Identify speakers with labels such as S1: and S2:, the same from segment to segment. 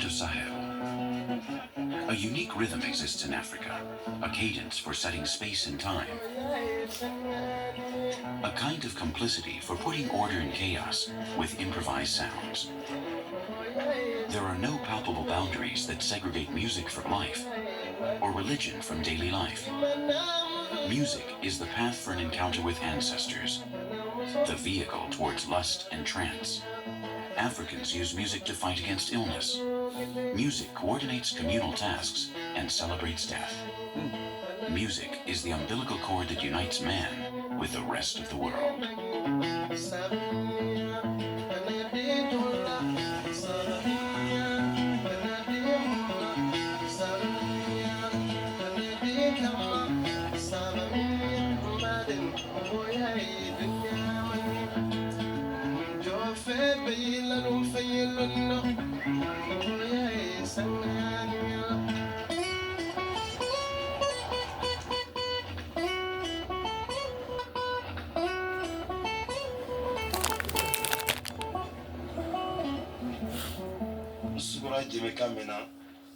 S1: heart of Sahel. A unique rhythm exists in Africa, a cadence for setting space and time, a kind of complicity for putting order in chaos with improvised sounds. There are no palpable boundaries that segregate music from life or religion from daily life. Music is the path for an encounter with ancestors, the vehicle towards lust and trance. Africans use music to fight against illness. Music coordinates communal tasks and celebrates death. Music is the umbilical cord that unites man with the rest of the world.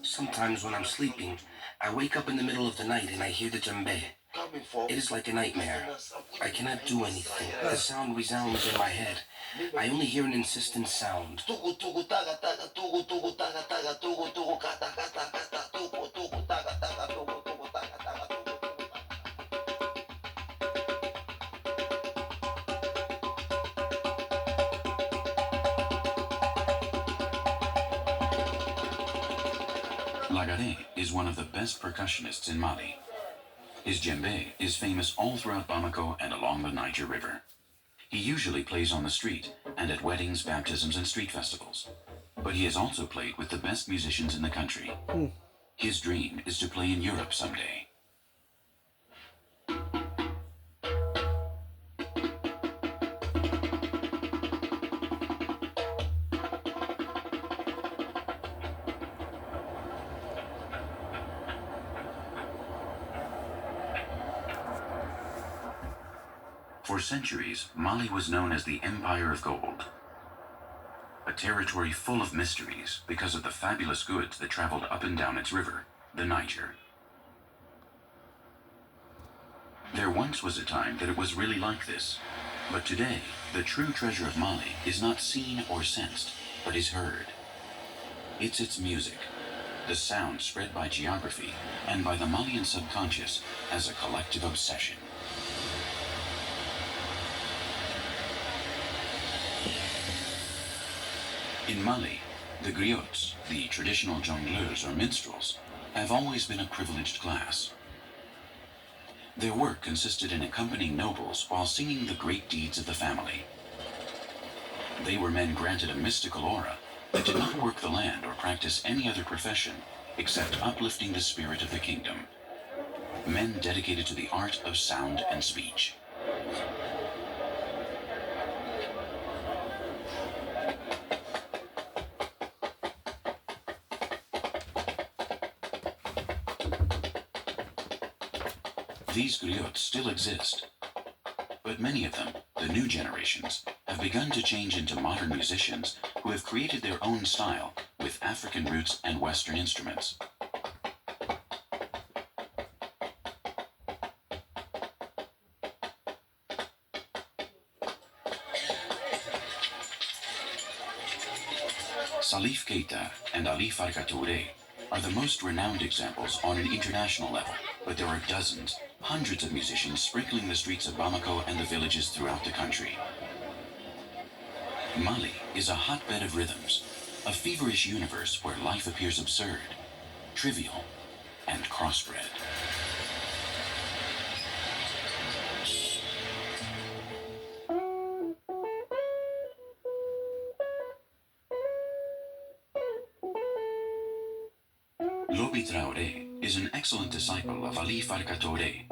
S2: Sometimes when I'm sleeping, I wake up in the middle of the night and I hear the djembe. It is like a nightmare. I cannot do anything. The sound resounds in my head. I only hear an insistent sound.
S1: Lagare is one of the best percussionists in Mali. His djembe is famous all throughout Bamako and along the Niger River. He usually plays on the street and at weddings, baptisms, and street festivals. But he has also played with the best musicians in the country. His dream is to play in Europe someday. For centuries, Mali was known as the Empire of Gold, a territory full of mysteries because of the fabulous goods that traveled up and down its river, the Niger. There once was a time that it was really like this, but today, the true treasure of Mali is not seen or sensed, but is heard. It's its music, the sound spread by geography and by the Malian subconscious as a collective obsession. In Mali, the griots, the traditional jongleurs or minstrels, have always been a privileged class. Their work consisted in accompanying nobles while singing the great deeds of the family. They were men granted a mystical aura that did not work the land or practice any other profession except uplifting the spirit of the kingdom. Men dedicated to the art of sound and speech. These griots still exist, but many of them, the new generations, have begun to change into modern musicians who have created their own style with African roots and Western instruments. Salif Keita and Ali Farka Touré are the most renowned examples on an international level, but there are dozens, hundreds of musicians sprinkling the streets of Bamako and the villages throughout the country. Mali is a hotbed of rhythms, a feverish universe where life appears absurd, trivial, and crossbred. Lobi Traoré is an excellent disciple of Ali Farka Touré,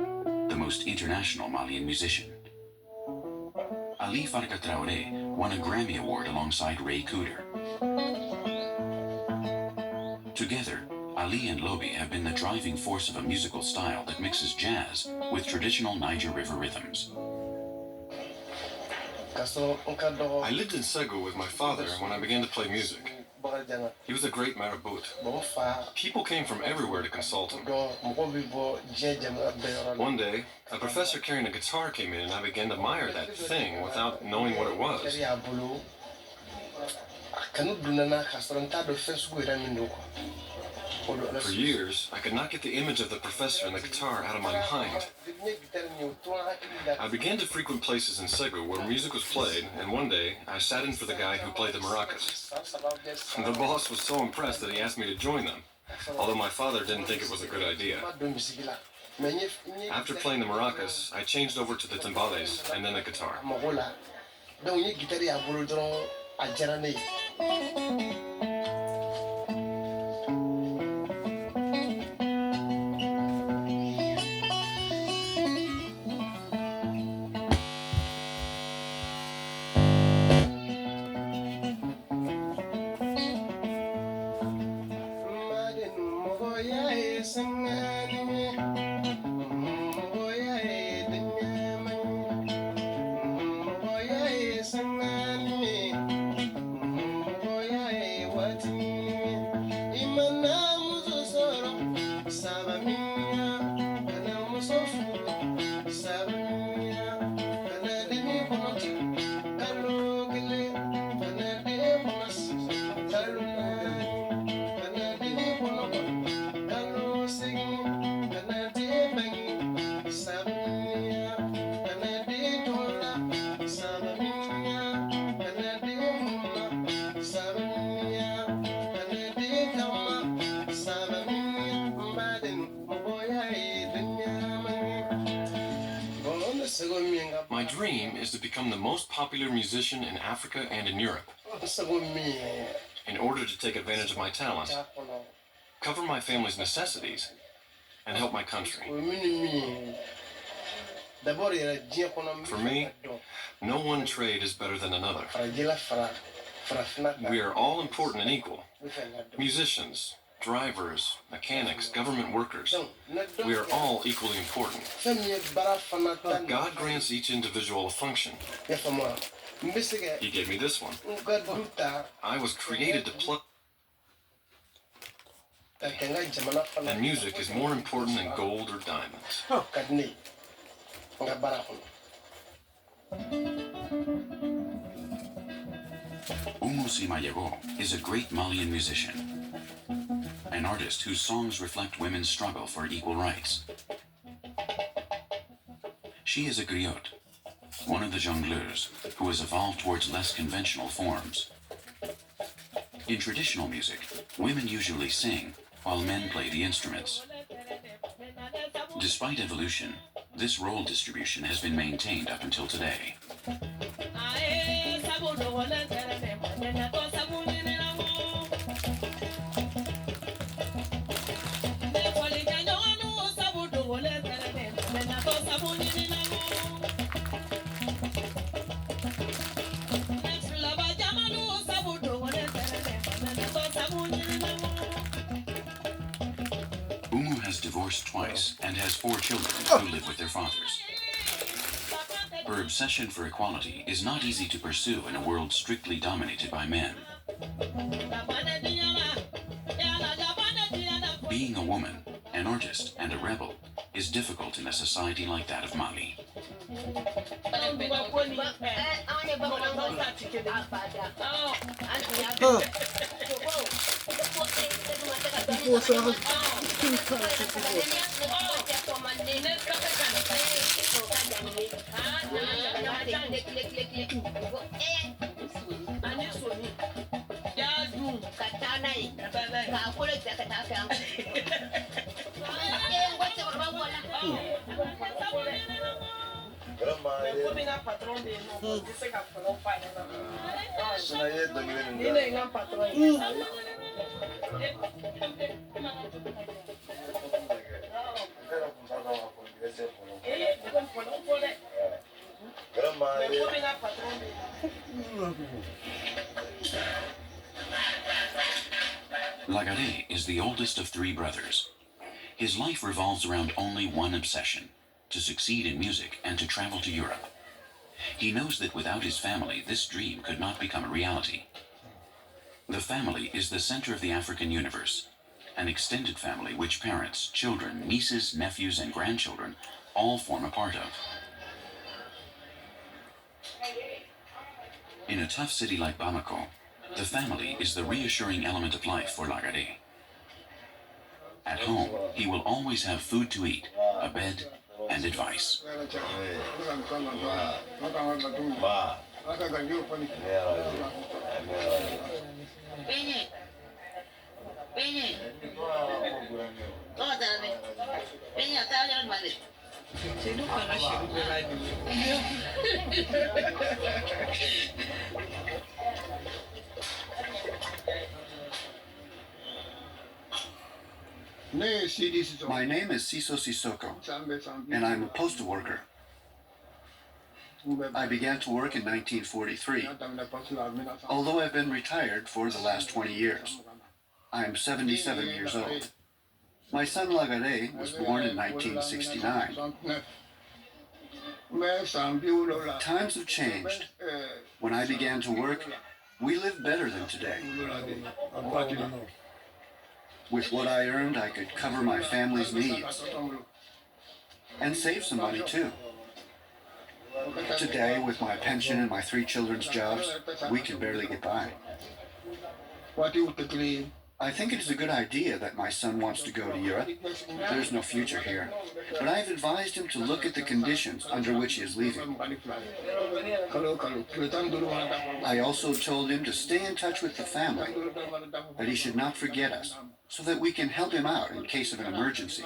S1: the most international Malian musician. Ali Farka Traoré won a Grammy Award alongside Ray Cooder. Together, Ali and Lobi have been the driving force of a musical style that mixes jazz with traditional Niger River rhythms.
S3: I lived in Segu with my father when I began to play music. He was a great marabout. People came from everywhere to consult him. One day, a professor carrying a guitar came in and I began to admire that thing without knowing what it was. For years, I could not get the image of the professor and the guitar out of my mind. I began to frequent places in Segu where music was played, and one day, I sat in for the guy who played the maracas. The boss was so impressed that he asked me to join them, although my father didn't think it was a good idea. After playing the maracas, I changed over to the timbales and then the guitar. My dream is to become the most popular musician in Africa and in Europe. In order to take advantage of my talent, cover my family's necessities, and help my country. For me, no one trade is better than another. We are all important and equal. Musicians, drivers, mechanics, government workers. We are all equally important. God grants each individual a function. He gave me this one. I was created to play. And music is more important than gold or diamonds.
S1: Oumou Simayego is a great Malian musician, an artist whose songs reflect women's struggle for equal rights. She is a griot, one of the jongleurs who has evolved towards less conventional forms. In traditional music, women usually sing while men play the instruments. Despite evolution, this role distribution has been maintained up until today. Oumou has divorced twice and has 4 children who live with their fathers. Her obsession for equality is not easy to pursue in a world strictly dominated by men. Being a woman, an artist, and a rebel is difficult in a society like that of Mali. Lagare is the oldest of 3 brothers. His life revolves around only one obsession: to succeed in music and to travel to Europe. He knows that without his family, this dream could not become a reality. The family is the center of the African universe, an extended family which parents, children, nieces, nephews, and grandchildren all form a part of. In a tough city like Bamako, the family is the reassuring element of life for Lagare. At home, he will always have food to eat, a bed, and advice. My name is Siso Sissoko, and I'm a postal worker. I began to work in 1943, although I've been retired for the last 20 years. I am 77 years old. My son Lagare was born in 1969. Times have changed. When I began to work, we lived better than today. With what I earned, I could cover my family's needs and save some money too. Today, with my pension and my 3 children's jobs, we can barely get by. I think it is a good idea that my son wants to go to Europe. There's no future here. But I've advised him to look at the conditions under which he is leaving. I also told him to stay in touch with the family, that he should not forget us, so that we can help him out in case of an emergency.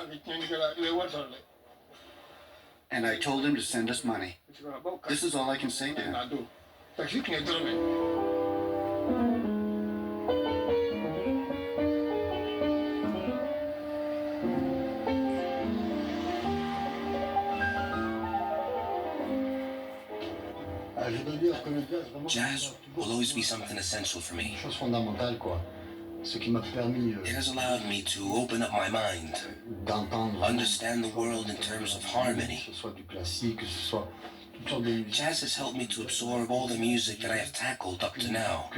S1: And I told him to send us money. This is all I can say to him.
S2: Jazz will always be something essential for me. It has allowed me to open up my mind, understand the world in terms of harmony. Jazz has helped me to absorb all the music that I have tackled up to now.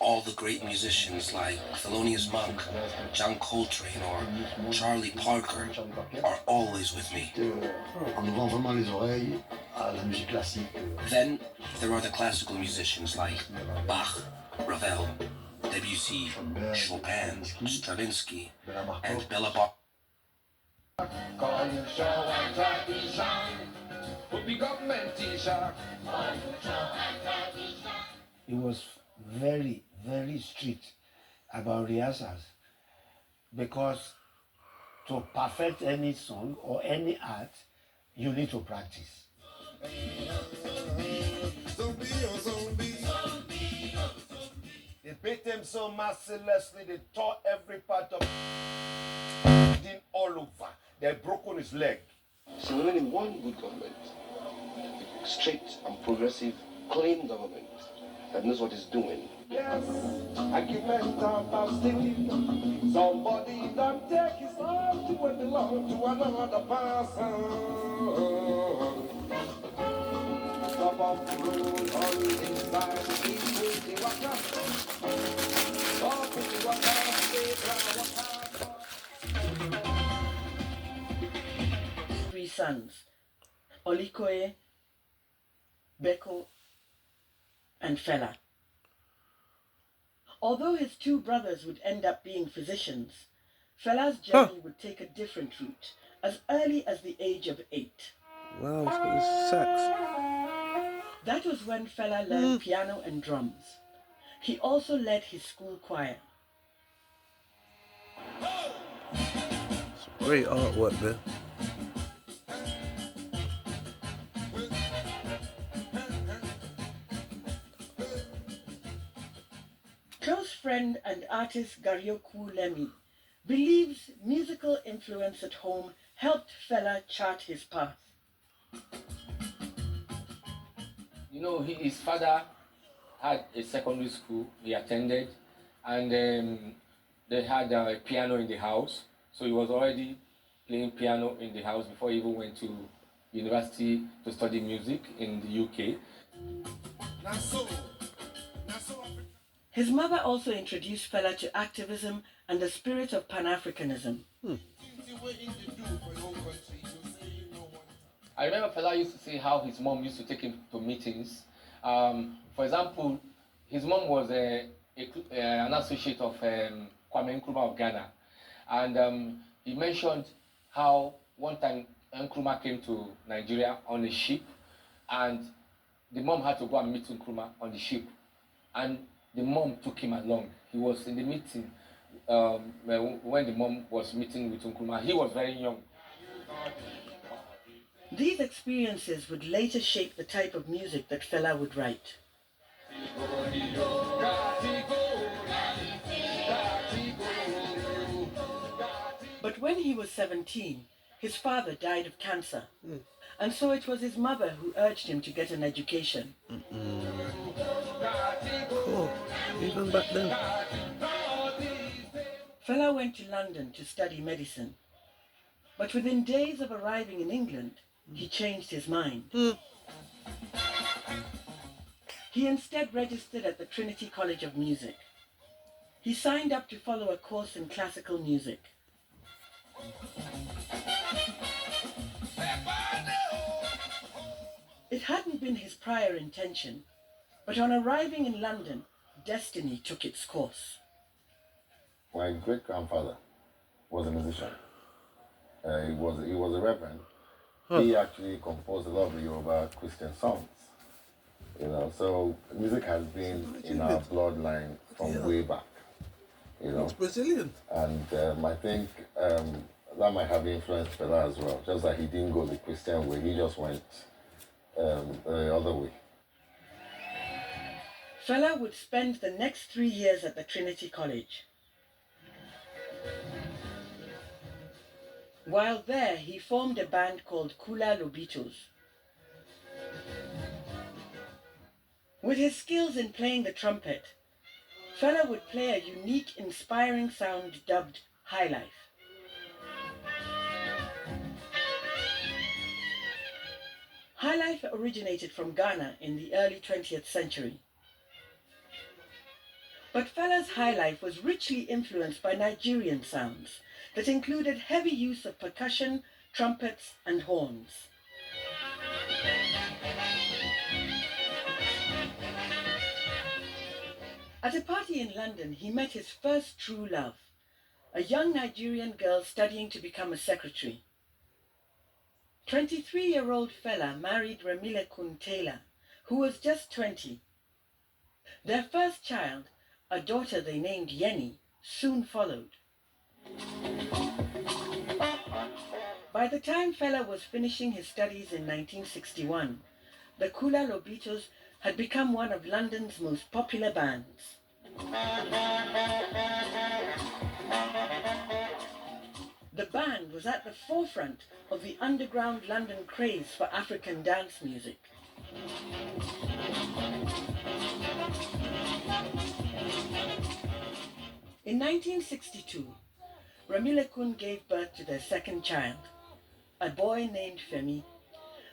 S2: All the great musicians like Thelonious Monk, John Coltrane, or Charlie Parker are always with me. Then there are the classical musicians like Bach, Ravel, Debussy, Chopin, Stravinsky, and Bela Bartok.
S4: He was very, very strict about rehearsals, because to perfect any song or any art, you need to practice. They beat him so mercilessly, they tore every part of him all over. They had broken his leg.
S5: So we only one good government, strict and progressive, clean government that knows what it's doing.
S4: Yes, argument about stealing. Somebody don't take his life to what belong to another person. Top of the road on inside the people, they walk up. Top of the walk up, they walk up.
S6: 3 sons, Olikoye, Beko, and Fela. Although his 2 brothers would end up being physicians, Fela's journey would take a different route, as early as the age of 8.
S7: Wow, he's got his sax.
S6: That was when Fela learned piano and drums. He also led his school choir.
S7: Some great artwork there.
S6: Close friend and artist Garyoku Lemi believes musical influence at home helped Fela chart his path.
S8: You know, his father had a secondary school he attended, and they had a piano in the house. So he was already playing piano in the house before he even went to university to study music in the UK.
S6: His mother also introduced Fela to activism and the spirit of Pan-Africanism.
S8: I remember Fela used to say how his mom used to take him to meetings. For example, his mom was an associate of Kwame Nkrumah of Ghana. And he mentioned how one time Nkrumah came to Nigeria on a ship, and the mom had to go and meet Nkrumah on the ship. And the mom took him along. He was in the meeting when the mom was meeting with Nkrumah. He was very young.
S6: These experiences would later shape the type of music that Fela would write. But when he was 17, his father died of cancer. And so it was his mother who urged him to get an education.
S7: Oh, even back then.
S6: Fela went to London to study medicine. But within days of arriving in England, he changed his mind. He instead registered at the Trinity College of Music. He signed up to follow a course in classical music. It hadn't been his prior intention, but on arriving in London, destiny took its course.
S9: My great-grandfather was a musician. He was a reverend. He actually composed a lot of the Yoruba Christian songs. So music has been in our bloodline from way back.
S7: It's Brazilian.
S9: And I think that might have influenced Fela as well. Just that he didn't go the Christian way, he just went the other way.
S6: Fela would spend the next 3 years at the Trinity College. While there, he formed a band called Kula Lobitos. With his skills in playing the trumpet, Fela would play a unique, inspiring sound dubbed High Life. High Life originated from Ghana in the early 20th century. But Fela's High Life was richly influenced by Nigerian sounds that included heavy use of percussion, trumpets, and horns. At a party in London, he met his first true love, a young Nigerian girl studying to become a secretary. 23-year-old Fela married Remilekun Taylor, who was just 20. Their first child, a daughter they named Yenny, soon followed. By the time Fela was finishing his studies in 1961, the Kula Lobitos had become one of London's most popular bands. The band was at the forefront of the underground London craze for African dance music. In 1962, Remilekun gave birth to their second child, a boy named Femi,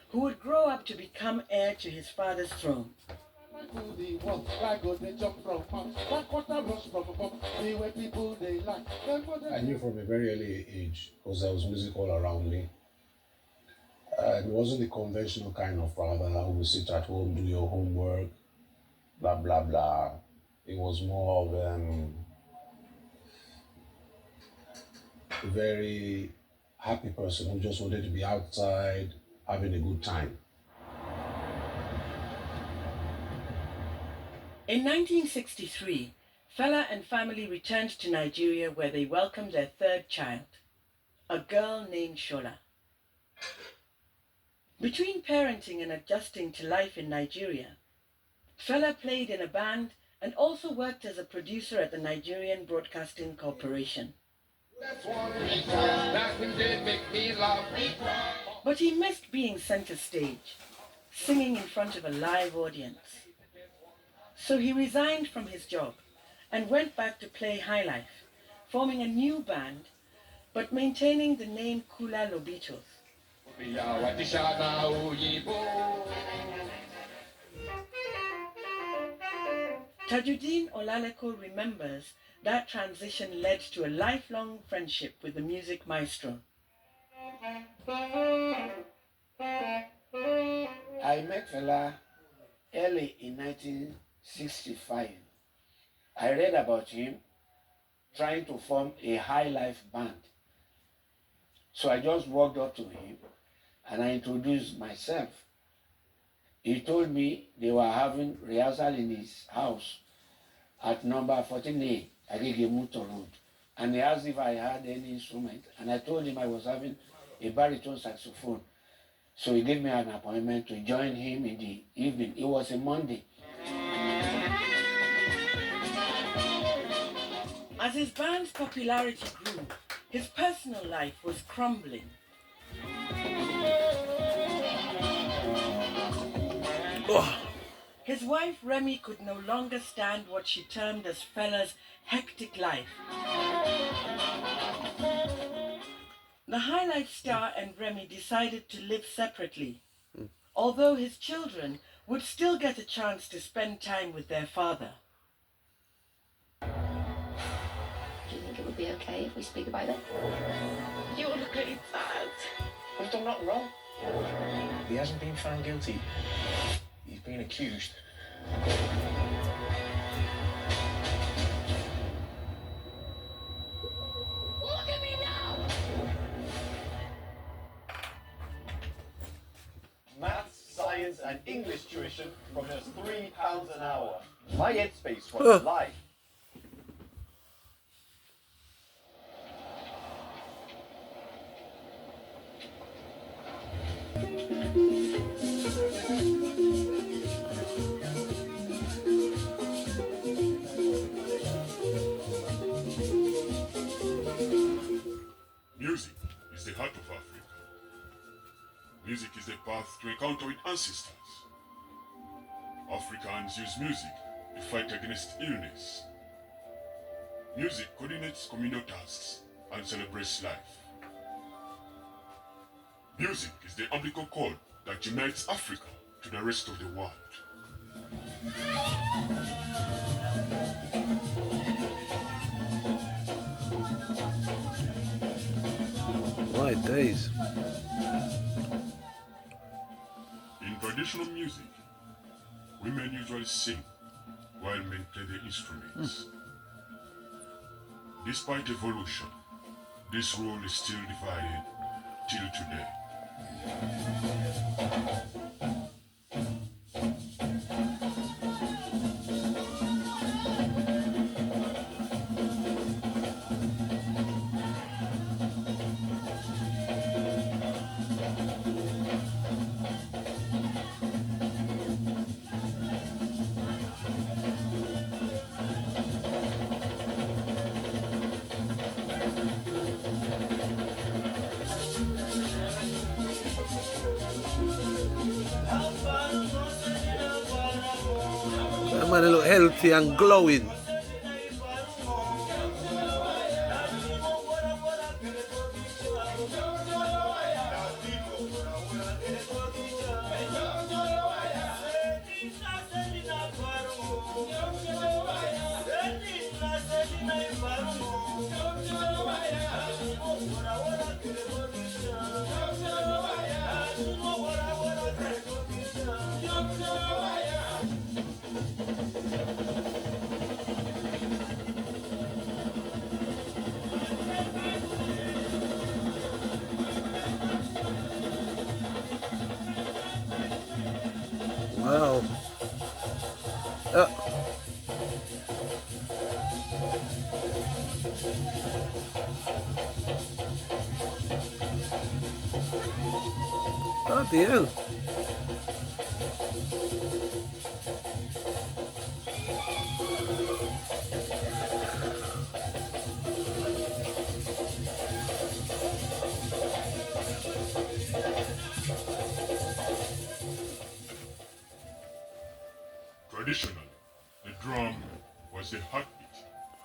S6: who would grow up to become heir to his father's throne.
S10: I knew from a very early age, because there was music all around me. It wasn't the conventional kind of father who would sit at home, do your homework, blah, blah, blah. It was more of a very happy person who just wanted to be outside, having a good time.
S6: In 1963, Fela and family returned to Nigeria where they welcomed their third child, a girl named Shola. Between parenting and adjusting to life in Nigeria, Fela played in a band and also worked as a producer at the Nigerian Broadcasting Corporation. But he missed being center stage, singing in front of a live audience. So he resigned from his job and went back to play High Life, forming a new band, but maintaining the name Kula Lobitos. Tajuddin Olaleko remembers that transition led to a lifelong friendship with the music maestro.
S4: I met Fela early in 1965. I read about him trying to form a high life band. So I just walked up to him and I introduced myself. He told me they were having rehearsal in his house at number 14A, Agegemuto Road. And he asked if I had any instrument. And I told him I was having a baritone saxophone. So he gave me an appointment to join him in the evening. It was a Monday.
S6: As his band's popularity grew, his personal life was crumbling. His wife Remy could no longer stand what she termed as Fela's hectic life. The High Life star and Remy decided to live separately, although his children would still get a chance to spend time with their father.
S11: Do you think it would be okay if we speak about it?
S2: You're looking sad. We've done nothing wrong. He hasn't been found guilty. He's been accused.
S11: Look at me now!
S12: Maths, science, and English tuition from just £3 an hour. My Headspace runs live.
S13: Music is the heart of Africa. Music is the path to encounter with ancestors. Africans use music to fight against illness. Music coordinates communal tasks and celebrates life. Music is the umbilical cord that unites Africa to the rest of the world.
S7: My days.
S13: In traditional music, women usually sing while men play the instruments. Despite evolution, this role is still divided till today.
S7: That man look healthy and glowing. Wow. Oh dear.
S13: Traditionally, the drum was the heartbeat,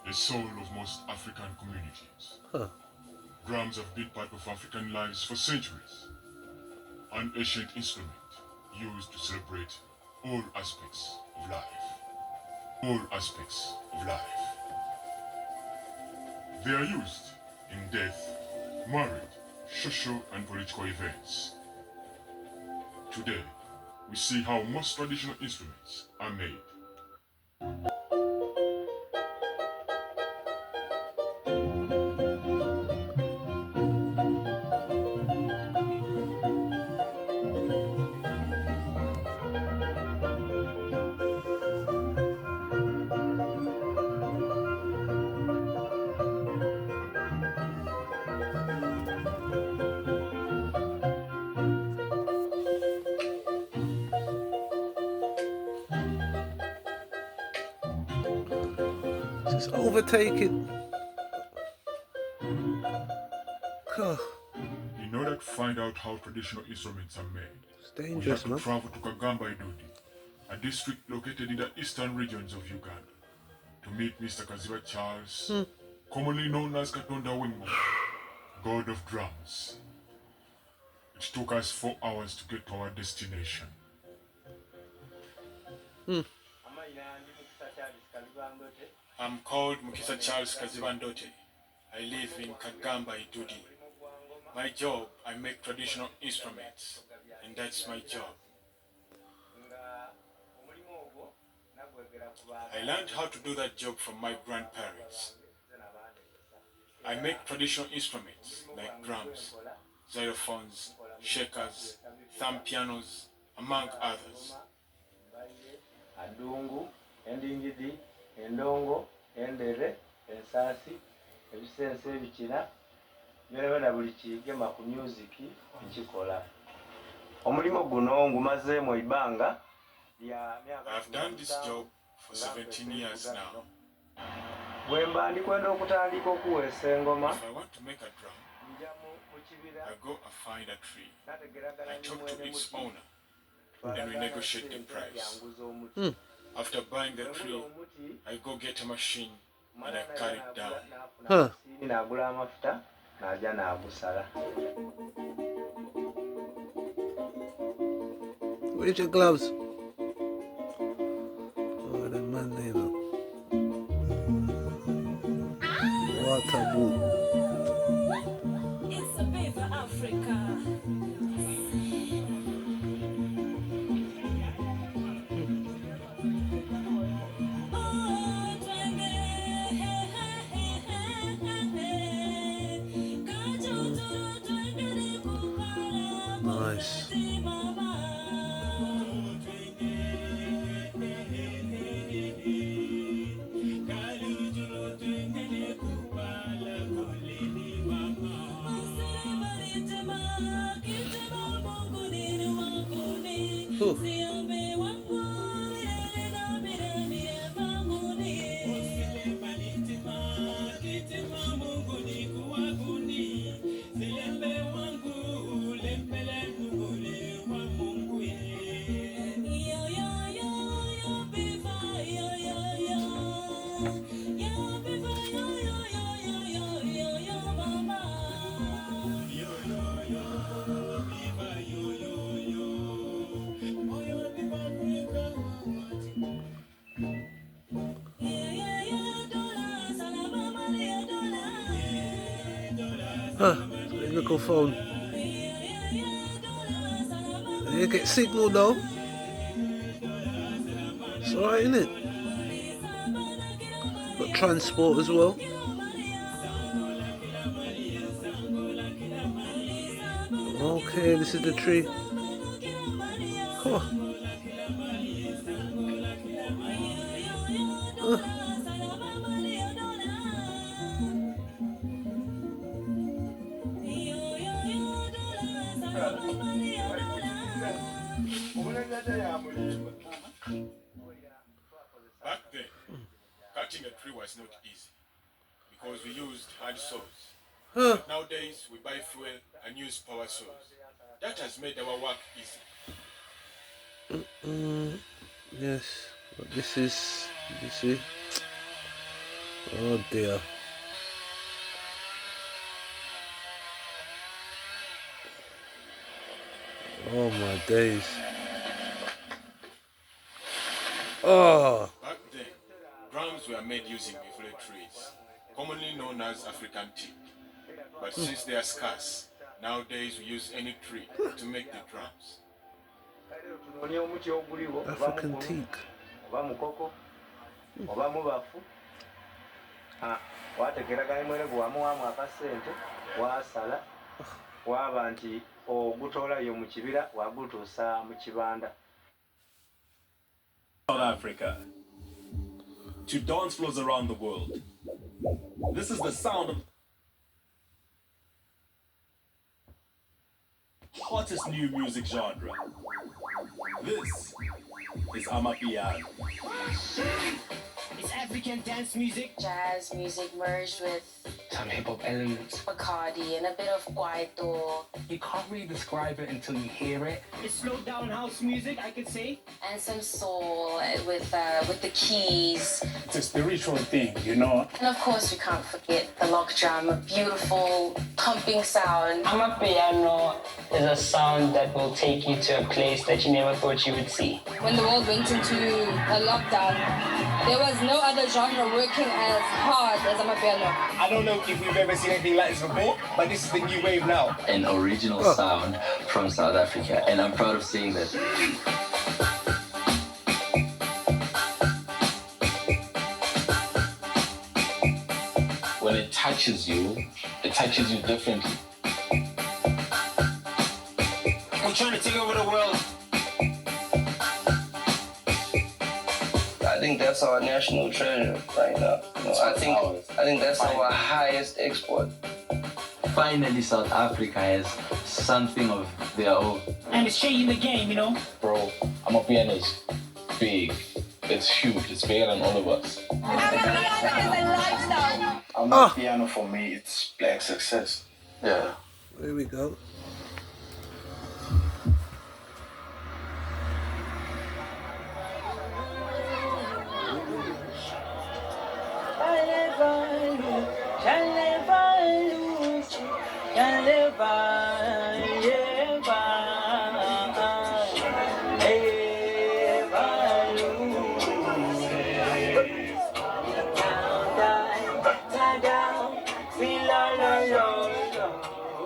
S13: the soul of most African communities. Drums have been part of African lives for centuries. An ancient instrument used to celebrate all aspects of life. all aspects of life. They are used in death, marriage, social and political events. Today, we see how most traditional instruments are made.
S7: It's overtaking. God.
S13: In order to find out how traditional instruments are made,
S7: It's dangerous,
S13: we
S7: man.
S13: have to travel to Kagamba Idodi, a district located in the eastern regions of Uganda, to meet Mr. Kaziba Charles, commonly known as Katonda Wembo, god of drums. It took us 4 hours to get to our destination. I'm called Mukisa Charles Kazibandote. I live in Kagamba Idudi. My job, I make traditional instruments, and that's my job. I learned how to do that job from my grandparents. I make traditional instruments like drums, xylophones, shakers, thumb pianos, among others.
S14: Adungu, endingidi, endongo, endere, ensasi, ebisense ebikira, byona buli kigema ku music nkikola. Omulimu guno ngumazeemu ebbanga lya myaka.
S13: I've done this job for 17 years now.
S14: Bwe mba ndikwenda okutandika okuweesa engoma,
S13: If I want to make a drum, I go and find a tree. I talk to its owner, and we negotiate the price. After buying the tree, I go get a machine and I cut it down.
S14: N'agula amafuta n'ajja n'agusala.
S7: Where's your gloves? Oh, the man there, though. What a boot.
S15: It's a bit for Africa.
S7: Nice. Local phone. You get signal though. It's alright, innit? Got transport as well. Okay, this is the tree. Oh.
S13: Back then, cutting a tree was not easy because we used hand saws. But nowadays, we buy fuel and use power saws. That has made our work easy.
S7: Yes, but this is, you see. Oh dear. Oh my days. Oh.
S13: Back then,
S3: were made using mivule trees, commonly known as African teak. But since they are scarce, nowadays we use any tree to make the drums.
S7: African teak.
S15: South Africa to dance floors around the world. This is the sound of hottest new music genre. This is Amapiano.
S2: It's African dance music,
S16: jazz music merged with
S2: some hip-hop elements,
S16: Bacardi and a bit of Kwaito.
S2: You can't really describe it until you hear it. It's slowed down house music, I could say.
S16: And some soul with the keys.
S15: It's a spiritual thing, you know.
S16: And of course we can't forget the lock drum, a beautiful pumping sound.
S2: Amapiano is a sound that will take you to a place that you never thought you would see.
S17: When the world went into a lockdown, there was no other genre working as hard as Amapiano.
S2: I don't know if we've ever seen anything like this before, but this is the new wave now.
S18: An original sound from South Africa, and I'm proud of saying that.
S19: When it touches you differently.
S2: We're trying to take over the world.
S20: I think that's our national treasure right now. You know, I think that's our highest export.
S18: Finally, South Africa has something of their own.
S2: And it's changing the game, you know?
S19: Bro, Amapiano is big. It's huge. It's bigger than all of us.
S21: Amapiano for me, it's black success.
S18: Yeah.
S7: There we go.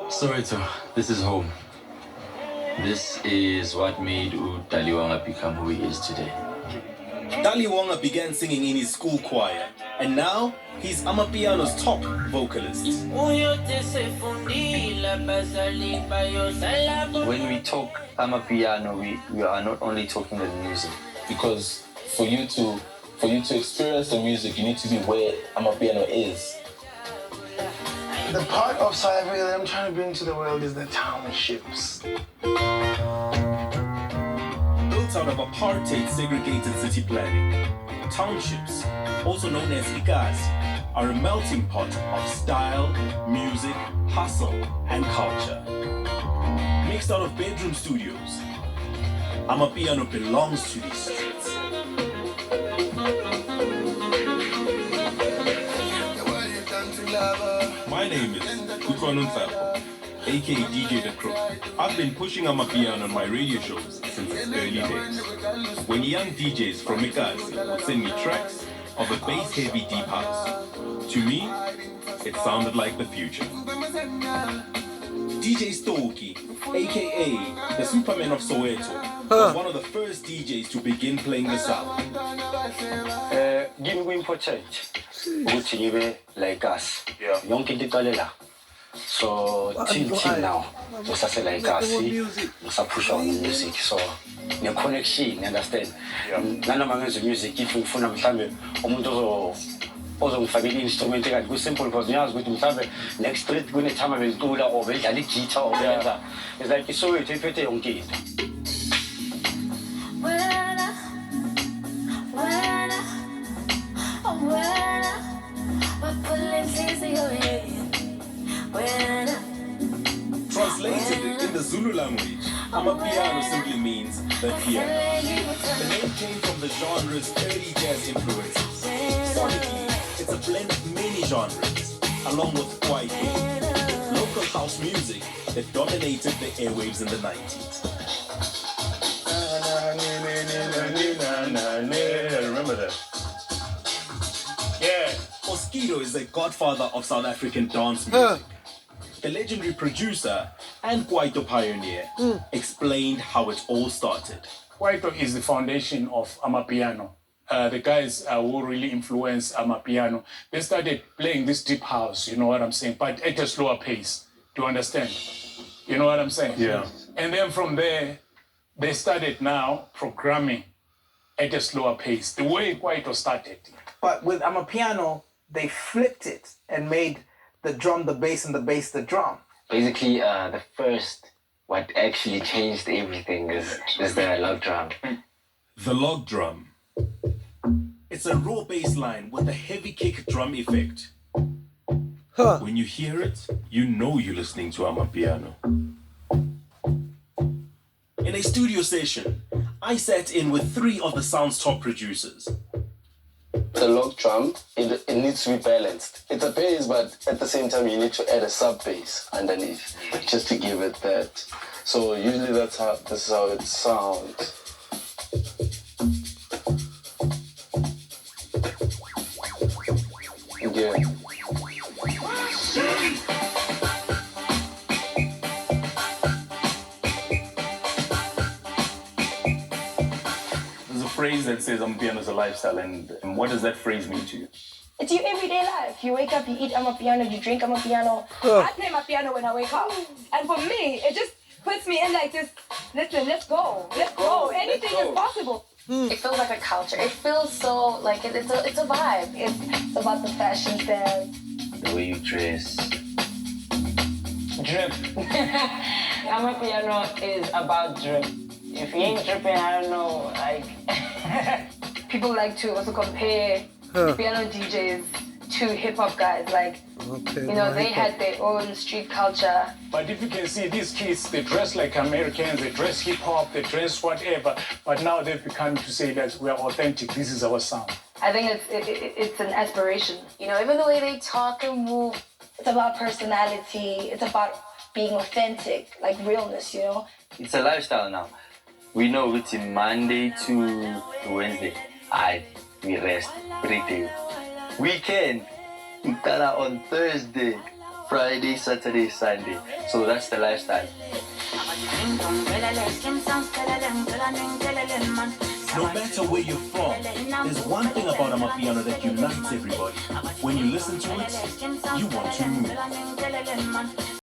S18: Soweto, this is home. This is what made Daliwanga become who he is today.
S15: Daliwanga began singing in his school choir, and now he's Amapiano's top vocalist.
S18: When we talk Amapiano, we are not only talking the music.
S19: Because for you to experience the music, you need to be where Amapiano is.
S21: The part of South Africa that I'm trying to bring to the world is the townships.
S15: Built out of apartheid segregated city planning, townships, also known as ikazi, are a melting pot of style, music, hustle, and culture. Mixed out of bedroom studios, Amapiano belongs to these streets. My name is Kukwanu Nhlapho, aka DJ The Crow. I've been pushing Amapiano on my radio shows since its early days. When young DJs from ikazi would send me tracks of a bass-heavy deep house, to me, it sounded like the future. DJ Stoki, aka the Superman of Soweto, was one of the first DJs to begin playing the sound.
S8: Give me for change. Ukuthi ngibe like us. Yonke into iqalela. So till now, usase like us. Usapusha on music. So ne connection, you understand? Nanoma ngenza music if ngifuna mhlambe umuntu ozongifakela instrument kanti ku simple because ngiyazi ukuthi mhlambe next street kune time bezicula or bedlala igita or benza. It's like so it iphethe yonke into.
S15: Translated in the Zulu language, Amapiano simply means the piano. The name came from the genre's early jazz influences. Sonically, it's a blend of many genres, along with kwaito, local house music that dominated the airwaves in the 90s.
S21: I remember that.
S15: Davido is the godfather of South African dance music. The legendary producer and Kwaito pioneer explained how it all started.
S1: Kwaito is the foundation of Amapiano. The guys who really influenced Amapiano, they started playing this deep house, you know what I'm saying, but at a slower pace. Do you understand? You know what I'm saying?
S15: Yeah.
S1: And then from there, they started now programming at a slower pace, the way Kwaito started.
S21: But with Amapiano, they flipped it and made the drum the bass and the bass the drum.
S18: Basically, the first, what actually changed everything is the log drum.
S15: The log drum. It's a raw bass line with a heavy kick drum effect. When you hear it, you know you're listening to Amapiano. In a studio session, I sat in with 3 of the sound's top producers.
S22: The log drum, it needs to be balanced. It's a bass, but at the same time you need to add a sub bass underneath just to give it that. So usually this is how it sounds. Yeah.
S15: There's a phrase that says Amapiano is a lifestyle, and what does that phrase mean to you?
S23: It's your everyday life. You wake up, you eat Amapiano, you drink Amapiano. I play my piano when I wake up. And for me, it just puts me in like this, listen, let's go. Anything is possible.
S16: It feels like a culture. It feels so like it's a vibe.
S23: It's about the fashion sense.
S18: The way you dress.
S23: Drip.
S14: Amapiano is about drip. If you ain't dripping, I don't know, like...
S23: People like to also compare piano DJs to hip-hop guys. Like, they had their own street culture.
S1: But if you can see these kids, they dress like Americans, they dress hip-hop, they dress whatever, but now they've become to say that we are authentic, this is our sound.
S23: I think it's an aspiration.
S16: Even the way they talk and move.
S23: It's about personality, it's about being authentic, like realness,
S18: It's a lifestyle now. We know it's Monday to Wednesday. We rest every day. Weekend, we got out on Thursday, Friday, Saturday, Sunday. So that's the lifestyle.
S15: No matter where you're from, there's one thing about Amapiano that unites everybody. When you listen to it, you want to move.